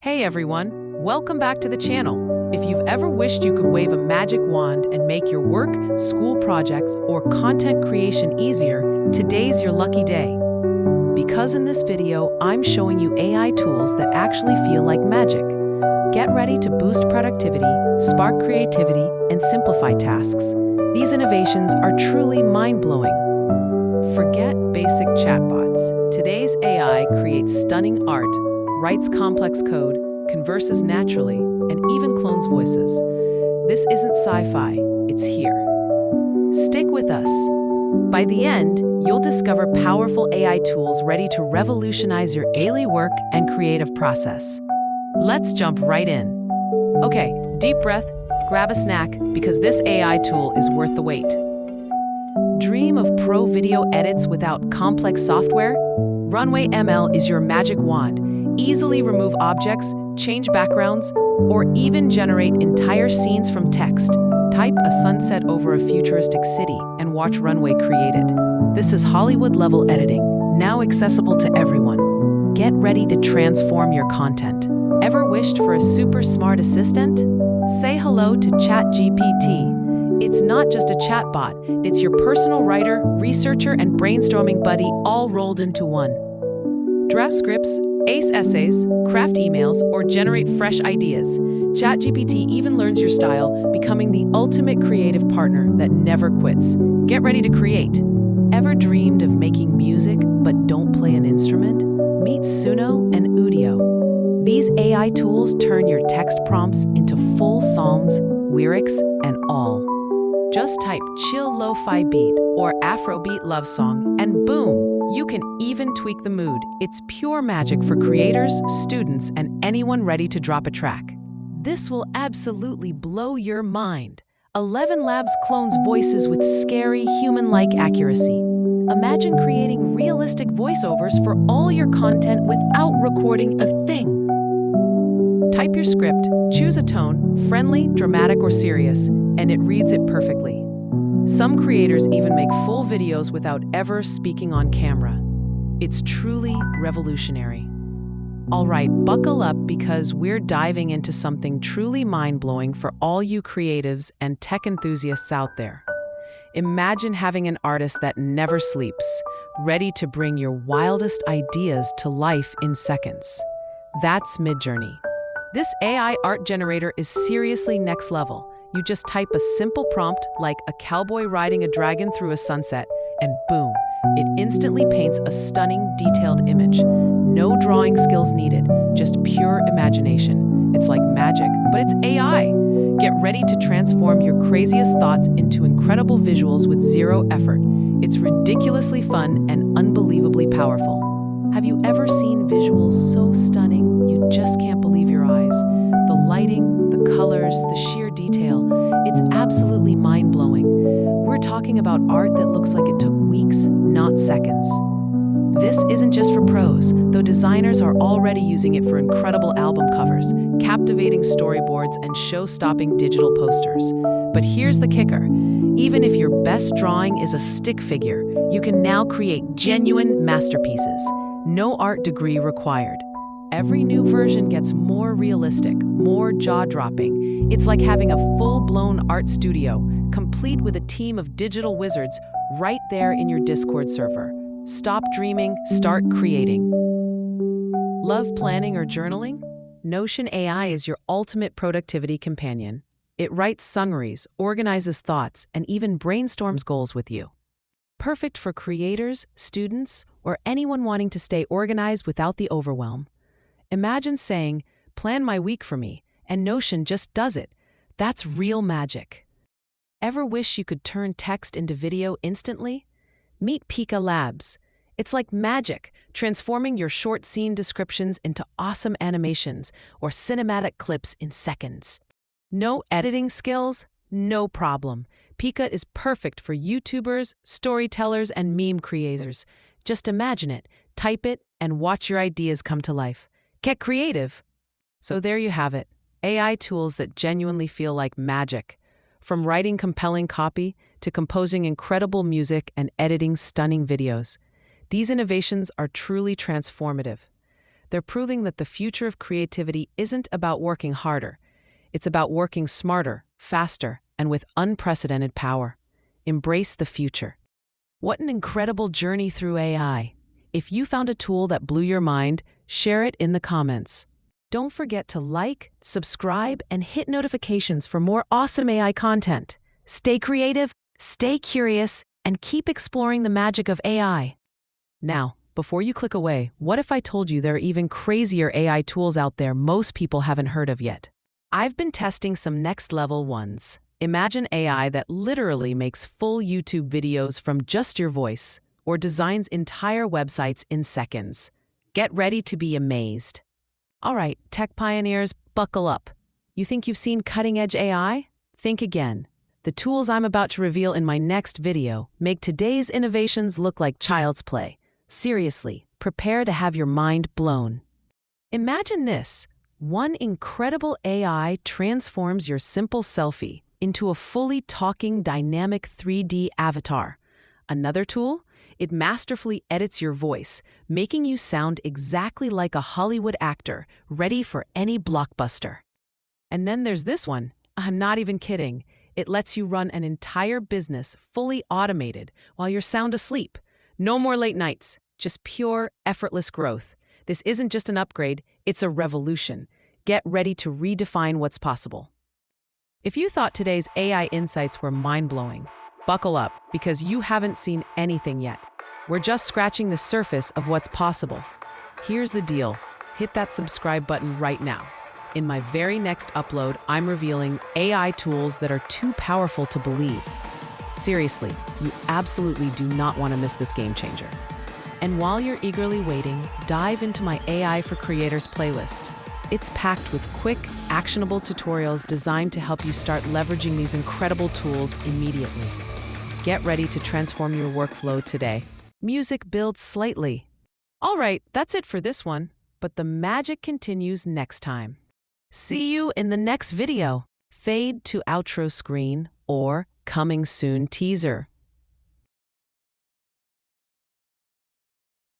Hey everyone, welcome back to the channel. If you've ever wished you could wave a magic wand and make your work, school projects, or content creation easier, today's your lucky day. Because in this video, I'm showing you AI tools that actually feel like magic. Get ready to boost productivity, spark creativity, and simplify tasks. These innovations are truly mind-blowing. Forget basic chatbots. Today's AI creates stunning art, writes complex code, converses naturally, and even clones voices. This isn't sci-fi, it's here. Stick with us. By the end, you'll discover powerful AI tools ready to revolutionize your daily work and creative process. Let's jump right in. Okay, deep breath, grab a snack, because this AI tool is worth the wait. Dream of pro video edits without complex software? Runway ML is your magic wand. Easily remove objects, change backgrounds, or even generate entire scenes from text. Type a sunset over a futuristic city and watch Runway create it. This is Hollywood-level editing, now accessible to everyone. Get ready to transform your content. Ever wished for a super smart assistant? Say hello to ChatGPT. It's not just a chatbot, it's your personal writer, researcher, and brainstorming buddy all rolled into one. Draft scripts, ace essays, craft emails, or generate fresh ideas. ChatGPT even learns your style, becoming the ultimate creative partner that never quits. Get ready to create. Ever dreamed of making music but don't play an instrument? Meet Suno and Udio. These AI tools turn your text prompts into full songs, lyrics, and all. Just type chill lo-fi beat or Afrobeat love song and boom! You can even tweak the mood. It's pure magic for creators, students, and anyone ready to drop a track. This will absolutely blow your mind. ElevenLabs clones voices with scary, human-like accuracy. Imagine creating realistic voiceovers for all your content without recording a thing. Type your script, choose a tone, friendly, dramatic, or serious, and it reads it perfectly. Some creators even make full videos without ever speaking on camera. It's truly revolutionary. All right, buckle up because we're diving into something truly mind-blowing for all you creatives and tech enthusiasts out there. Imagine having an artist that never sleeps, ready to bring your wildest ideas to life in seconds. That's Midjourney. This AI art generator is seriously next level. You just type a simple prompt like a cowboy riding a dragon through a sunset, and boom, it instantly paints a stunning, detailed image. No drawing skills needed, just pure imagination. It's like magic, but it's AI. Get ready to transform your craziest thoughts into incredible visuals with zero effort. It's ridiculously fun and unbelievably powerful. Have you ever seen visuals so stunning you just can't believe your eyes? The lighting, the colors, the sheer detail, it's absolutely mind-blowing. We're talking about art that looks like it took weeks, not seconds. This isn't just for pros, though designers are already using it for incredible album covers, captivating storyboards, and show-stopping digital posters. But here's the kicker. Even if your best drawing is a stick figure, you can now create genuine masterpieces. No art degree required. Every new version gets more realistic, more jaw-dropping. It's like having a full-blown art studio, complete with a team of digital wizards right there in your Discord server. Stop dreaming, start creating. Love planning or journaling? Notion AI is your ultimate productivity companion. It writes summaries, organizes thoughts, and even brainstorms goals with you. Perfect for creators, students, or anyone wanting to stay organized without the overwhelm. Imagine saying, "Plan my week for me," and Notion just does it. That's real magic. Ever wish you could turn text into video instantly? Meet Pika Labs. It's like magic, transforming your short scene descriptions into awesome animations or cinematic clips in seconds. No editing skills? No problem. Pika is perfect for YouTubers, storytellers, and meme creators. Just imagine it, type it, and watch your ideas come to life. Get creative! So there you have it, AI tools that genuinely feel like magic. From writing compelling copy to composing incredible music and editing stunning videos. These innovations are truly transformative. They're proving that the future of creativity isn't about working harder. It's about working smarter, faster, and with unprecedented power. Embrace the future. What an incredible journey through AI. If you found a tool that blew your mind, share it in the comments. Don't forget to like, subscribe, and hit notifications for more awesome AI content. Stay creative, stay curious, and keep exploring the magic of AI. Now, before you click away, what if I told you there are even crazier AI tools out there most people haven't heard of yet? I've been testing some next-level ones. Imagine AI that literally makes full YouTube videos from just your voice, or designs entire websites in seconds. Get ready to be amazed. All right, tech pioneers, buckle up. You think you've seen cutting-edge AI? Think again. The tools I'm about to reveal in my next video make today's innovations look like child's play. Seriously, prepare to have your mind blown. Imagine this. One incredible AI transforms your simple selfie into a fully talking dynamic 3D avatar. Another tool? It masterfully edits your voice, making you sound exactly like a Hollywood actor, ready for any blockbuster. And then there's this one. I'm not even kidding. It lets you run an entire business fully automated while you're sound asleep. No more late nights, just pure, effortless growth. This isn't just an upgrade, it's a revolution. Get ready to redefine what's possible. If you thought today's AI insights were mind-blowing, buckle up, because you haven't seen anything yet. We're just scratching the surface of what's possible. Here's the deal. Hit that subscribe button right now. In my very next upload, I'm revealing AI tools that are too powerful to believe. Seriously, you absolutely do not want to miss this game changer. And while you're eagerly waiting, dive into my AI for Creators playlist. It's packed with quick, actionable tutorials designed to help you start leveraging these incredible tools immediately. Get ready to transform your workflow today. Music builds slightly. All right, that's it for this one, but the magic continues next time. See you in the next video. Fade to outro screen or coming soon teaser.